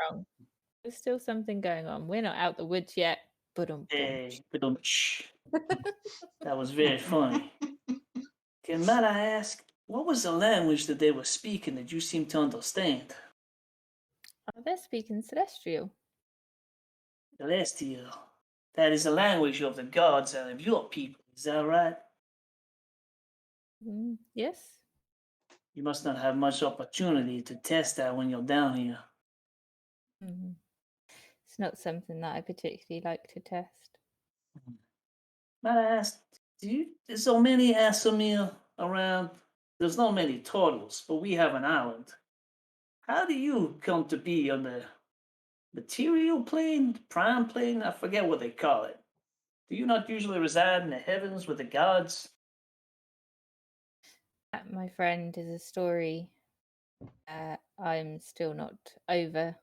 wrong. There's still something going on. We're not out the woods yet. But Hey, that was very funny. Might I ask, what was the language that they were speaking that you seem to understand? Oh, they're speaking celestial. Celestial. That is the language of the gods and of your people, is that right? Yes. You must not have much opportunity to test that when you're down here. It's not something that I particularly like to test. Might I ask, there's so many Asimir around? There's not many turtles, but we have an island. How do you come to be on the material plane, prime plane? I forget what they call it. Do you not usually reside in the heavens with the gods? That, my friend, is a story I'm still not over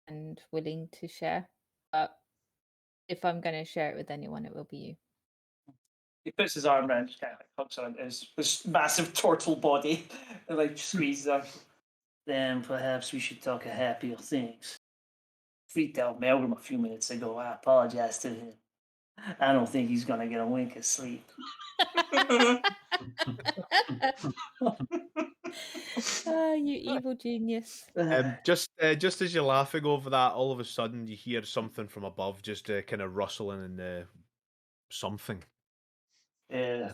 and willing to share. But if I'm going to share it with anyone, it will be you. He puts his arm around, just kind of like hooks on his massive turtle body, and like squeezes her. Then perhaps we should talk of happier things. Freaked out Melgrim a few minutes ago. I apologize to him. I don't think he's gonna get a wink of sleep. You evil genius. Just as you're laughing over that, all of a sudden you hear something from above, just kind of rustling and something. Yeah.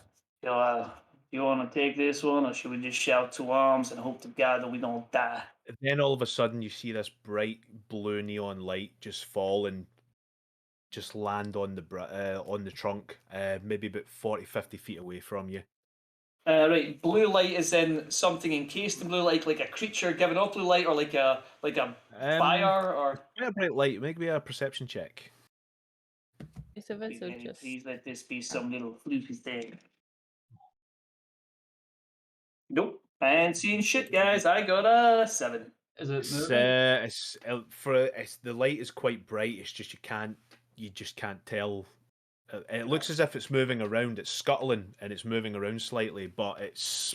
You want to take this one, or should we just shout to arms and hope to God that we don't die? And then all of a sudden you see this bright blue neon light just fall and just land on the trunk, maybe about 40, 50 feet away from you. Right, blue light is in something encased in blue light, like a creature giving off blue light, or like a fire, or a bright light. Maybe a perception check. So this will just... Please let this be some little fluky thing. Nope, I ain't seen shit, guys. I got a 7. Is it the light is quite bright. It's just you just can't tell. It looks as if it's moving around. It's scuttling and it's moving around slightly, but it's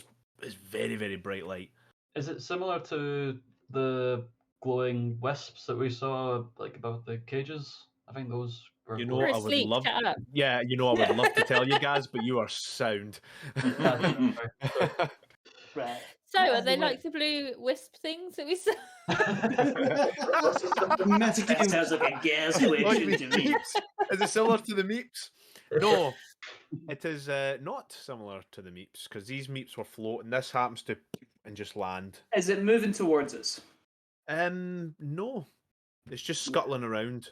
very, very bright light. Is it similar to the glowing wisps that we saw, like above the cages? I think those were. I would love. Yeah, I would love to tell you guys, but you are sound. Right. So, are they like the blue wisp things that we saw? That sounds like a gas question to me. Is it similar to the meeps? No, it is not similar to the meeps, because these meeps were floating. This happens to and just land. Is it moving towards us? No. It's just scuttling around.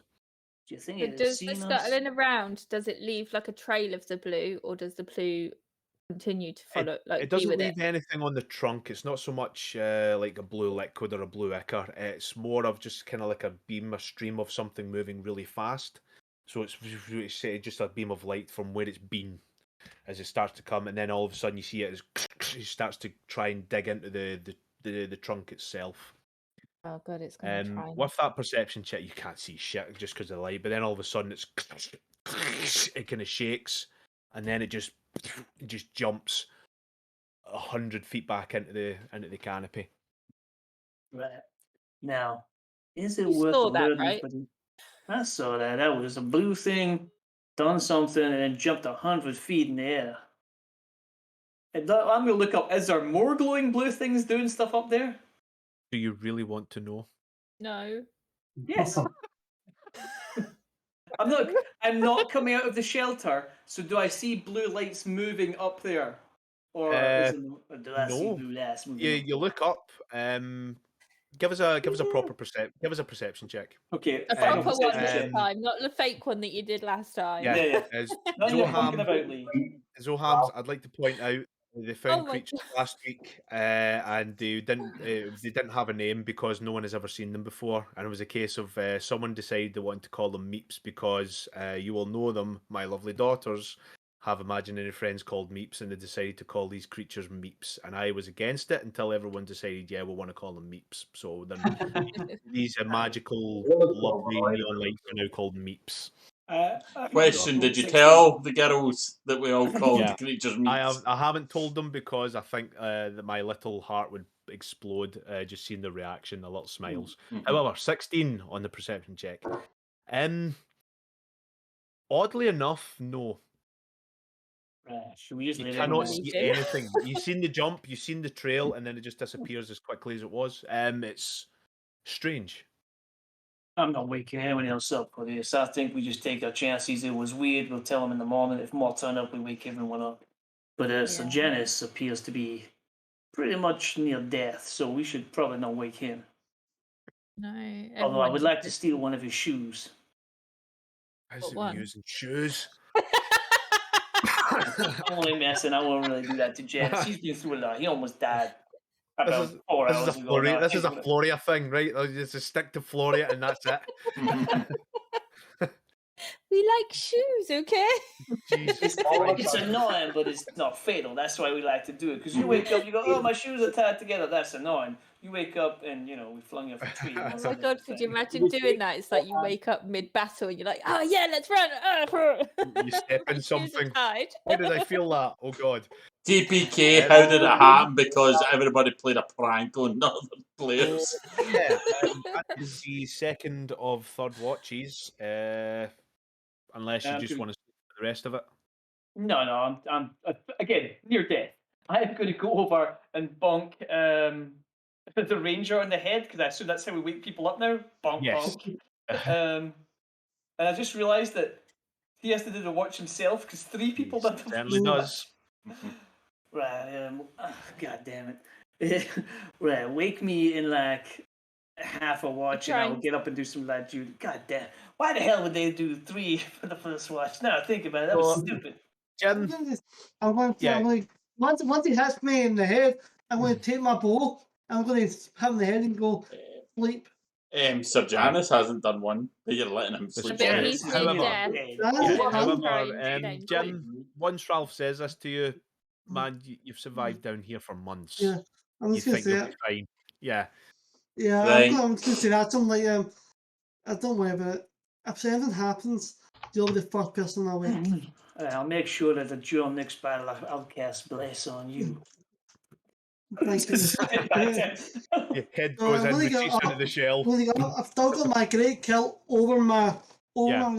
Do you think does the scuttling around, does it leave like a trail of the blue, or does the blue continue to follow? It doesn't leave anything on the trunk. It's not so much like a blue liquid or a blue ichor. It's more of just kind of like a stream of something moving really fast. So it's just a beam of light from where it's been as it starts to come, and then all of a sudden you see it starts to try and dig into the trunk itself. Oh god, it's going to try. With that perception check, you can't see shit just because of the light. But then all of a sudden it kind of shakes, and then it just jumps 100 feet back into the canopy. Right. Now, is it worth the burden? Right? I saw that. That was a blue thing, done something, and then jumped 100 feet in the air. And I'm gonna look up. Is there more glowing blue things doing stuff up there? Do you really want to know? No. Yes. I'm not coming out of the shelter. So do I see blue lights moving up there, or do I see blue lights moving? You look up. Give us a proper perception check. Okay, a proper one this time, not the fake one that you did last time. Yeah. Zohams, I'd like to point out they found creatures last week, and they didn't have a name because no one has ever seen them before, and it was a case of someone decided they wanted to call them Meeps because you will know them, my lovely daughters have imaginary friends called Meeps, and they decided to call these creatures Meeps, and I was against it until everyone decided, yeah, we want to call them Meeps. So then these magical, lovely neon lights are now called Meeps. Question: did you tell the girls that we all called the creatures Meeps? I haven't told them because I think that my little heart would explode. Just seeing the reaction, the little smiles. Mhm. However, 16 on the perception check. Oddly enough, no. Should we just You let cannot everyone- see Believe you. anything. You've seen the jump, you've seen the trail, and then it just disappears as quickly as it was. It's strange. I'm not waking anyone else up for this. I think we just take our chances. It was weird. We'll tell them in the morning. If more turn up, we wake everyone up. But Sir Yeah. Janice appears to be pretty much near death, so we should probably not wake him. No. Although I would everyone's like to just- steal one of his shoes. How's What it one? using shoes? I'm only messing. I won't really do that to Janice. He's been through a lot. He almost died about This is 4 this hours is a ago. Floria. now I This think is a about it. Floria thing, right? Just stick to Floria, and that's it. We like shoes, okay? Jesus It's Christ. annoying, but it's not fatal. That's why we like to do it. Because you wake up, you go, "Oh, my shoes are tied together." That's annoying. You wake up and we flung you off a tree. and Oh that's my a god, different could you thing. imagine doing that? It's like you wake up mid battle and you're like, oh yeah, let's run. You step My in shoes are something. tied. How did I feel that? Oh God. TPK, how did it happen? Because everybody played a prank on other players. Yeah, that is the second of third watches. Unless you just Can we- want to see the rest of it. No, I'm again near death. I am going to go over and bonk the ranger on the head because I assume that's how we wake people up now. Bonk, Yes. bonk. And I just realised that he has to do the watch himself because 3 people He did the certainly first does. watch. Right. God damn it. Right. Wake me in like half a watch and I'll trying- get up and do some light duty. God damn. Why the hell would they do 3 for the first watch? Now think about it. That was Well, stupid. Jim, I'm like, once he hits me in the head, I'm going to take my bow. I'm going to hit him in the head and go sleep. Sir Janice hasn't done one, but you're letting him Mr. sleep. But Janice, he's near however- death. Yeah, however, trying to Jim, once Ralph says this to you, man, you've survived down here for months. Yeah, I'm You just going to think say you'll it. be fine. Yeah. Yeah, Right. I'm just going to say that. I'm like, I don't worry about it. If anything happens, you'll be the first person I wake. I'll make sure that during next battle I'll cast Bless on you. Thank you. Your head No, goes I'm in, gonna retreats go- into the shell. I've still got my great kilt over my Yeah.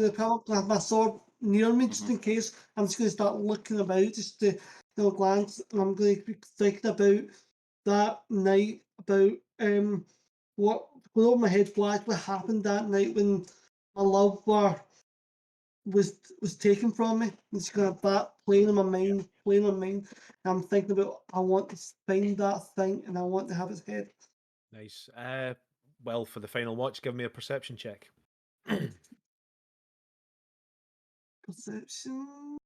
my sword near me just in case. I'm just going to start looking about just to glance, and I'm going to be thinking about that night, about what going over my head flash what happened that night when my loved one was taken from me. It's going to have that playing in my mind, And I'm thinking about I want to find that thing and I want to have its head. Nice. Well, for the final watch, give me a perception check. Perception.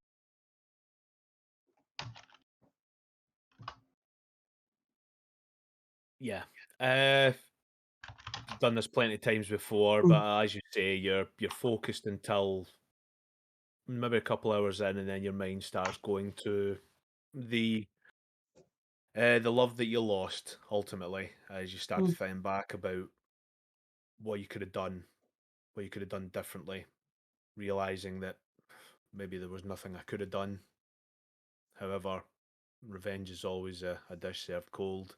Yeah. You've done this plenty of times before, Mm. but as you say, you're focused until maybe a couple hours in, and then your mind starts going to the love that you lost ultimately, as you start to Mm. think back about what you could have done, differently, realizing that maybe there was nothing I could have done. However, revenge is always a dish served cold.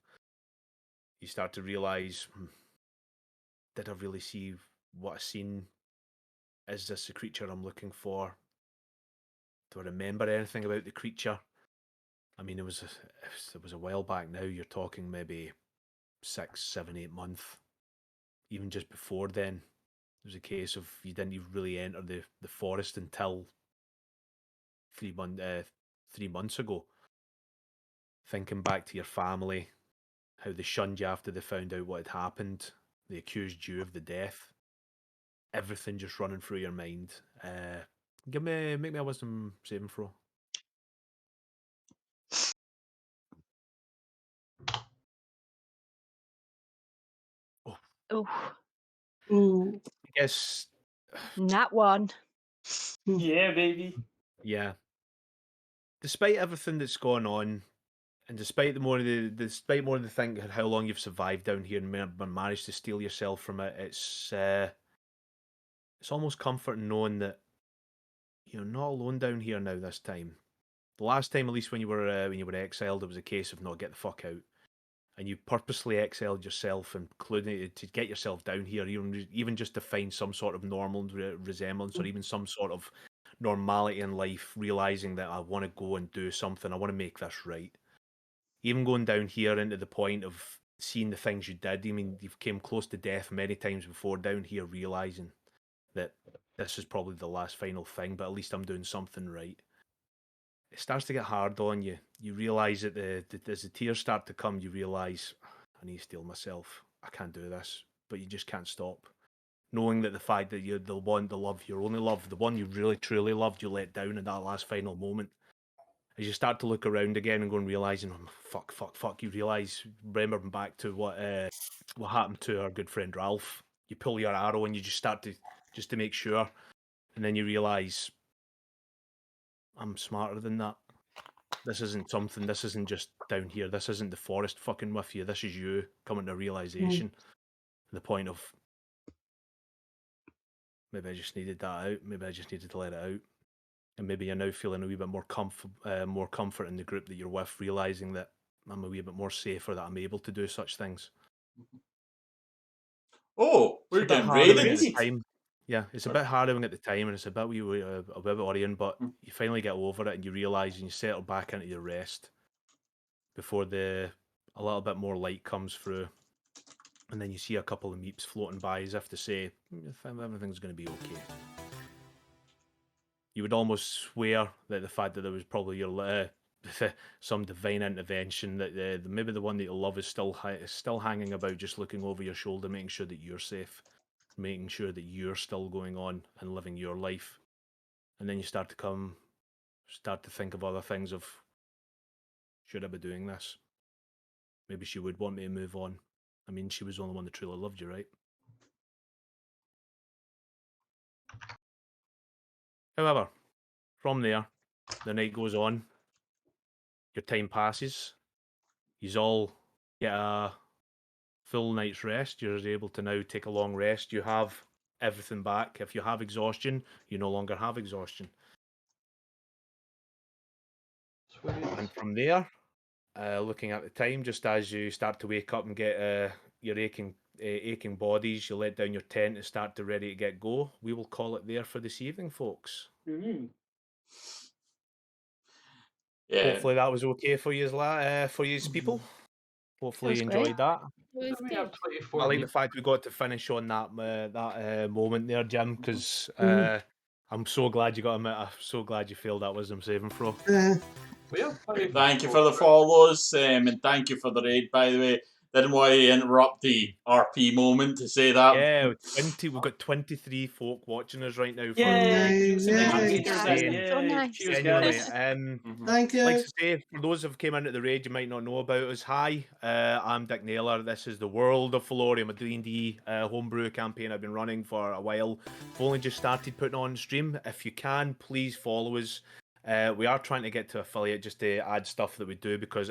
You start to realize, did I really see what I seen? Is this the creature I'm looking for? Do I remember anything about the creature? I mean, it was a while back now. You're talking maybe 6, 7, 8 months. Even just before then, it was a case of you didn't even really enter the forest until 3 months ago. Thinking back to your family, how they shunned you after they found out what had happened. They accused you of the death. Everything just running through your mind. Make me a wisdom saving throw. Oh, Ooh. I guess, that one. Yeah, baby. yeah. Despite everything that's gone on, and despite more of the thing how long you've survived down here and managed to steal yourself from it, it's almost comforting knowing that you're not alone down here now. This time, the last time, at least when you were exiled, it was a case of not get the fuck out. and you purposely exiled yourself, including to get yourself down here, even just to find some sort of normal resemblance, or even some sort of normality in life, realizing that I want to go and do something, I want to make this right. Even going down here into the point of seeing the things you did, I mean, you've came close to death many times before, down here realizing that this is probably the last final thing, but at least I'm doing something right. It starts to get hard on you. You realise that as the tears start to come, you realise, I need to steel myself. I can't do this. But you just can't stop. Knowing that the fact that you're the one, the love, your only love, the one you really truly loved, you let down in that last final moment. As you start to look around again and go and realising, oh, fuck, you realise, remembering back to what happened to our good friend Ralph. You pull your arrow and you just start to make sure. And then you realise, I'm smarter than that. This isn't something, this isn't just down here. This isn't the forest fucking with you. This is you coming to realisation. The point of, maybe I just needed that out. Maybe I just needed to let it out. And maybe you're now feeling a wee bit more comfort in the group that you're with, realising that I'm a wee bit more safer, that I'm able to do such things. Oh, we're It's a bit getting harrowing at raided. the time. Yeah, it's a bit harrowing at the time, and it's a bit worrying, but you finally get over it and you realise and you settle back into your rest before a little bit more light comes through. And then you see a couple of meeps floating by as if to say, everything's going to be okay. You would almost swear that the fact that there was probably some divine intervention, that maybe the one that you love is still hanging about, just looking over your shoulder, making sure that you're safe, making sure that you're still going on and living your life. And then you start to think of other things of, should I be doing this? Maybe she would want me to move on. I mean, she was the only one that truly loved you, right? However, from there, the night goes on, your time passes, you all get a full night's rest, you're able to now take a long rest, you have everything back. If you have exhaustion, you no longer have exhaustion. Sweet. And from there, looking at the time, just as you start to wake up and get your aching bodies, you let down your tent and start to ready to get go. We will call it there for this evening, folks. Yeah. Hopefully that was okay for you, people. Hopefully you Sounds great. enjoyed that. It was We have good. 24 I like the minutes. fact we got to finish on that moment there, Jim, because I'm so glad you got him. I'm so glad you failed that wisdom saving throw. We have 24 Thank you for the follows, and thank you for the raid, by the way. Didn't want to interrupt the RP moment to say that. Yeah, we've got 23 folk watching us right now. Yay! Insane. So nice. Cheers, Genuinely. guys. Thank you. Like to say, for those who came into the raid, you might not know about us. Hi, I'm Dick Naylor. This is the World of Felorium, a D&D homebrew campaign I've been running for a while. I've only just started putting on stream. If you can, please follow us. We are trying to get to affiliate just to add stuff that we do, because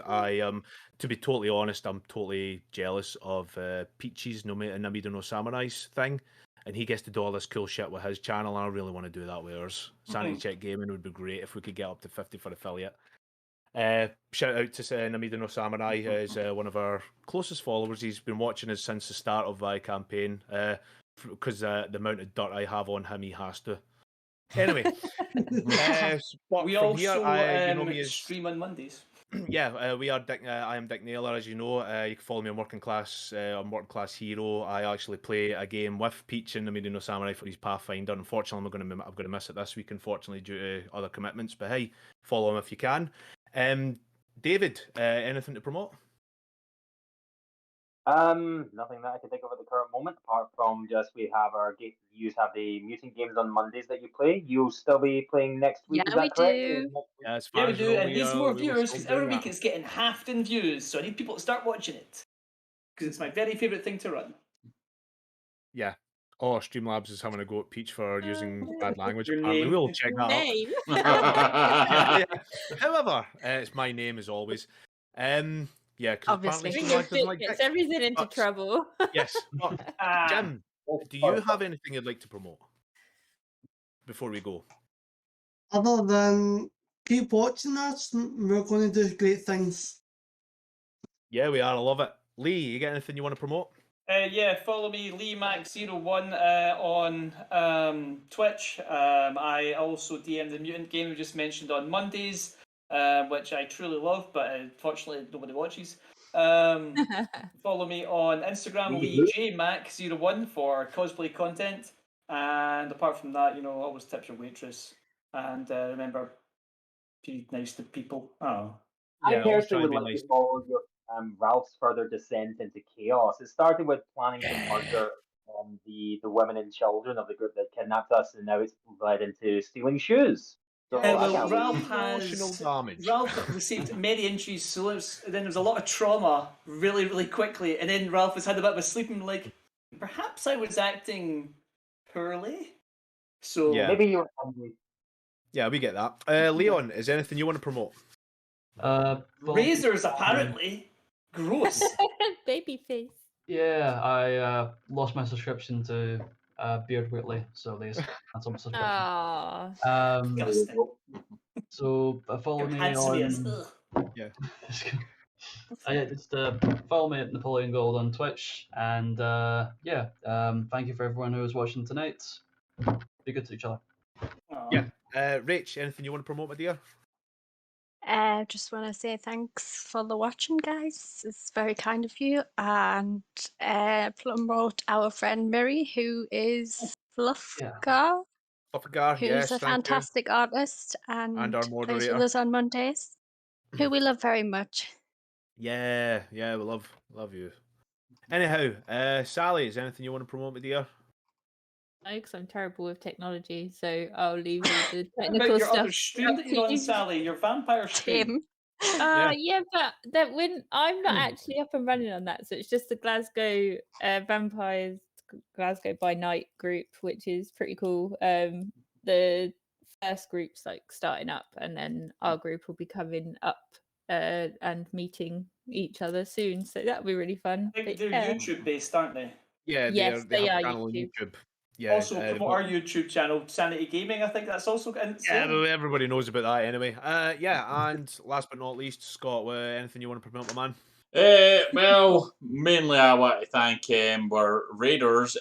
to be totally honest, I'm totally jealous of Peach's Namida no Samurai's thing, and he gets to do all this cool shit with his channel, and I really want to do that with ours. Sanity Check Gaming would be great if we could get up to 50 for affiliate. Shout out to Namida no Samurai, who is one of our closest followers. He's been watching us since the start of my campaign, because the amount of dirt I have on him, he has to. Anyway, but We from also here, you know me as stream on Mondays. yeah, we are Dick. I am Dick Naylor, as you know. You can follow me on Working Class Hero. I actually play a game with Peach and Namida no Samurai for his Pathfinder. Unfortunately, I'm going to miss it this week, unfortunately, due to other commitments. But hey, follow him if you can. David, anything to promote? Nothing that I can think of at the current moment, apart from just you have the mutant games on Mondays that you play. You'll still be playing next week. Yeah, is that we correct? do. Yeah, as Yeah, far we as do, you know, and it needs more we will viewers still because be every doing week that. it's getting halved in views. So I need people to start watching it because it's my very favourite thing to run. Yeah. Oh, Streamlabs is having a go at Peach for using bad language. Your Apparently, name. we'll check that out. Name. Yeah. However, it's my name as always. Yeah, because Obviously. apparently Bring Streamlabs your doesn't like dick gets dick. everything into But- trouble. Yes. But, Jim, do you have anything you'd like to promote before we go? Other than keep watching us, we're going to do great things. Yeah, we are. I love it. Lee, you got anything you want to promote? Yeah, follow me, LeeMax01 on Twitch. I also DM the Mutant game we just mentioned on Mondays, which I truly love, but unfortunately nobody watches. Follow me on Instagram, LeeJMac01 for cosplay content. And apart from that, always tip your waitress. And remember, be nice to people. Oh. I Yeah, always try personally and would be like nice. to follow your Ralph's further descent into chaos. It started with planning to murder the women and children of the group that kidnapped us, and now it's led into stealing shoes. So Yeah, I well, can't wait. Emotional damage. Ralph received many injuries, so then there was a lot of trauma really, really quickly, and then Ralph has had a bit of a sleeping like, perhaps I was acting poorly. So Yeah. Maybe you're hungry. Yeah, we get that. Leon, is there anything you want to promote? Follow me razors on- apparently gross. Baby face. Yeah, I lost my subscription to Beard Whitley, so they cancelled my subscription. Aww. Disgusting. So follow You're me handsome as on. ugh. Yeah. Yeah, just follow me at Napoleon Gold on Twitch, and thank you for everyone who was watching tonight. Be good to each other. Aw. Yeah. Rach, anything you want to promote, my dear? Just want to say thanks for the watching, guys. It's very kind of you. And promote our friend Miri, who is Fluffgar, Fluffagar, who's yes, a thank fantastic artist And and our plays with moderator. us on Mondays, who we love very much. you. Yeah, we love you. Anyhow, Sally, is there anything you want to promote, my dear? No, because I'm terrible with technology, so I'll leave all the What technical about your stuff other stream that to you're on, you. Sally? Your vampire stream. Tim. Yeah, but that when I'm not actually up and running on that, so it's just the Glasgow Vampires Glasgow by Night group, which is pretty cool. The first group's like starting up, and then our group will be coming up and meeting each other soon. So that'll be really fun. I think But they're yeah. YouTube based, aren't they? Yeah, Yes, they they have are a channel YouTube. on YouTube. Yeah, Also, promote our YouTube channel, Sanity Gaming. I think that's also. yeah, but everybody knows about that anyway. And last but not least, Scott, anything you want to promote, my man? Well, mainly I want to thank our Raiders,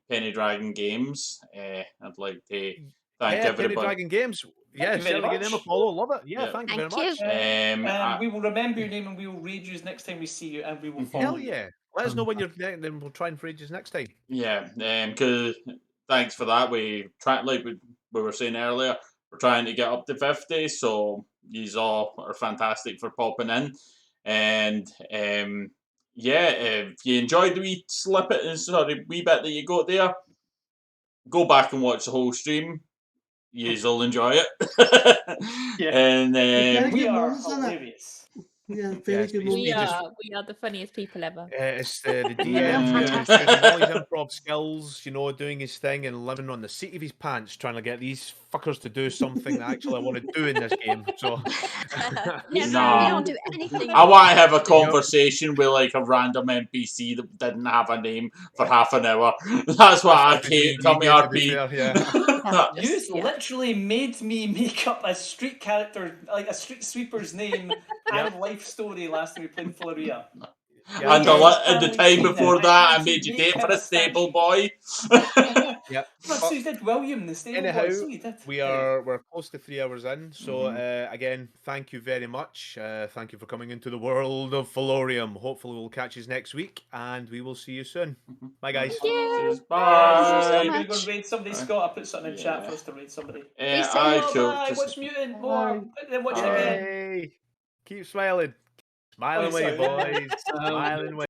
Penny Dragon Games. I'd like to thank Penny everybody. Dragon Games. Yeah, you very certainly give them a much. follow. Love it. Yeah, Yeah. thank you very Thank much. we will remember your name and we will raid you next time we see you, and we will follow Hell you. yeah. Let us know when you're there, and then we'll try and raid you next time. Yeah, because thanks for that. We try, like we were saying earlier, we're trying to get up to 50, so yous all are fantastic for popping in. And if you enjoyed the wee wee bit that you got there, go back and watch the whole stream. You'll enjoy it. Yeah. And We are moments, isn't it? hilarious. Yeah, very Yes, good we moments. We are the funniest people ever. It's the DM Yeah. showing all his improv skills, doing his thing and living on the seat of his pants, trying to get these fuckers to do something that actually I want to do in this game. So, Yeah, Nah. we don't do anything. I want to have a conversation with like a random NPC that didn't have a name for half an hour. That's what I hate. Tell me RP. You literally made me make up a street character, like a street sweeper's name and life story last time we played Floria. And the time before that, I made you date for a stable boy. Yep. So you did William the stable Anyhow, boy. So you did. we're close to 3 hours in. So again, thank you very much. Thank you for coming into the world of Felorium. Hopefully, we'll catch you next week, and we will see you soon. Bye, guys. Bye. I'm gonna go and raid somebody, Scott. I put something in chat for us to raid somebody. Cool. Bye. Watch Mutant more. Then watch it again. Yay. Keep smiling. Smiling away, boys. Smiling away.